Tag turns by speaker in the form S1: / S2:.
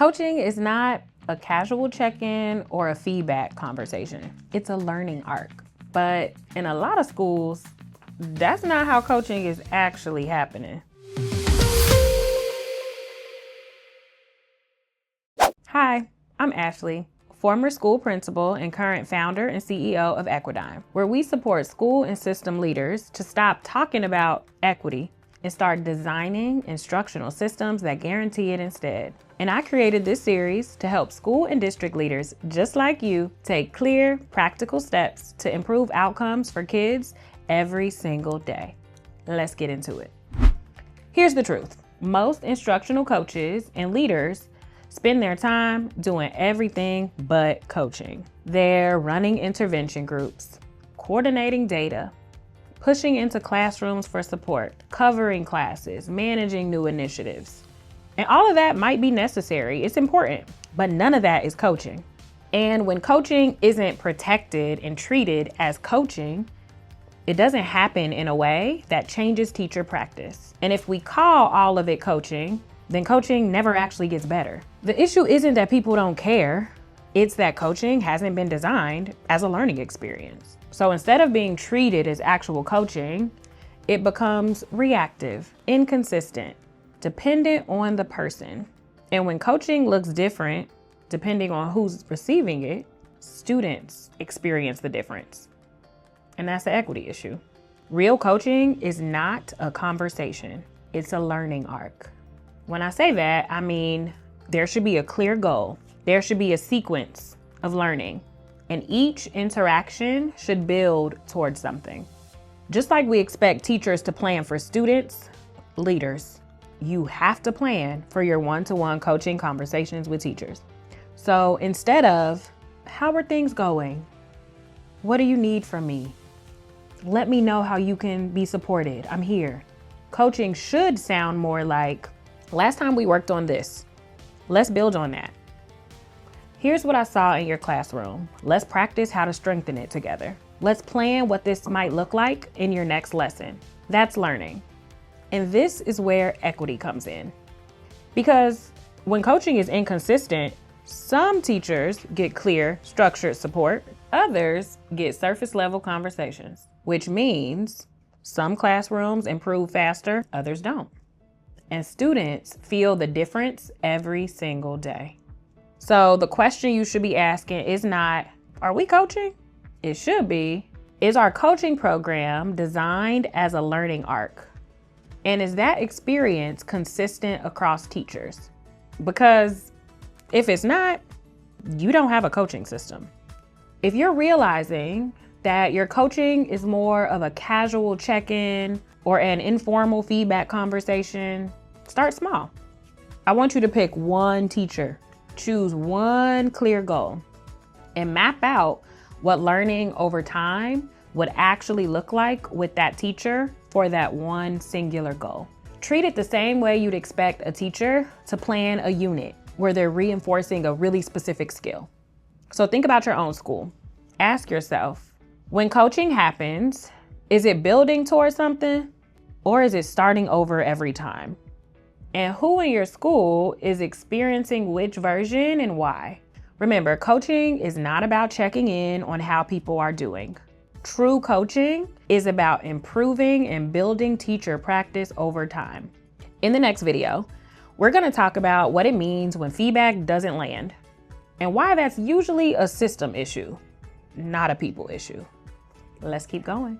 S1: Coaching is not a casual check-in or a feedback conversation. It's a learning arc. But in a lot of schools, that's not how coaching is actually happening. Hi, I'm Ashley, former school principal and current founder and CEO of Equidyme, where we support school and system leaders to stop talking about equity and start designing instructional systems that guarantee it instead. And I created this series to help school and district leaders just like you take clear, practical steps to improve outcomes for kids every single day. Let's get into it. Here's the truth. Most instructional coaches and leaders spend their time doing everything but coaching. They're running intervention groups, coordinating data, pushing into classrooms for support, covering classes, managing new initiatives. And all of that might be necessary. It's important, but none of that is coaching. And when coaching isn't protected and treated as coaching, it doesn't happen in a way that changes teacher practice. And if we call all of it coaching, then coaching never actually gets better. The issue isn't that people don't care. It's that coaching hasn't been designed as a learning experience. So instead of being treated as actual coaching, it becomes reactive, inconsistent, dependent on the person. And when coaching looks different, depending on who's receiving it, students experience the difference. And that's the equity issue. Real coaching is not a conversation. It's a learning arc. When I say that, I mean there should be a clear goal. There should be a sequence of learning, and each interaction should build towards something. Just like we expect teachers to plan for students, leaders, you have to plan for your one-to-one coaching conversations with teachers. So instead of, how are things going? What do you need from me? Let me know how you can be supported. I'm here. Coaching should sound more like, last time we worked on this. Let's build on that. Here's what I saw in your classroom. Let's practice how to strengthen it together. Let's plan what this might look like in your next lesson. That's learning. And this is where equity comes in. Because when coaching is inconsistent, some teachers get clear, structured support. Others get surface level conversations, which means some classrooms improve faster, others don't. And students feel the difference every single day. So the question you should be asking is not, are we coaching? It should be, is our coaching program designed as a learning arc? And is that experience consistent across teachers? Because if it's not, you don't have a coaching system. If you're realizing that your coaching is more of a casual check-in or an informal feedback conversation, start small. I want you to pick one teacher, choose one clear goal, and map out what learning over time would actually look like with that teacher for that one singular goal. Treat it the same way you'd expect a teacher to plan a unit where they're reinforcing a really specific skill. So think about your own school. Ask yourself, when coaching happens, is it building towards something or is it starting over every time? And who in your school is experiencing which version and why? Remember, coaching is not about checking in on how people are doing. True coaching is about improving and building teacher practice over time. In the next video, we're going to talk about what it means when feedback doesn't land and why that's usually a system issue, not a people issue. Let's keep going.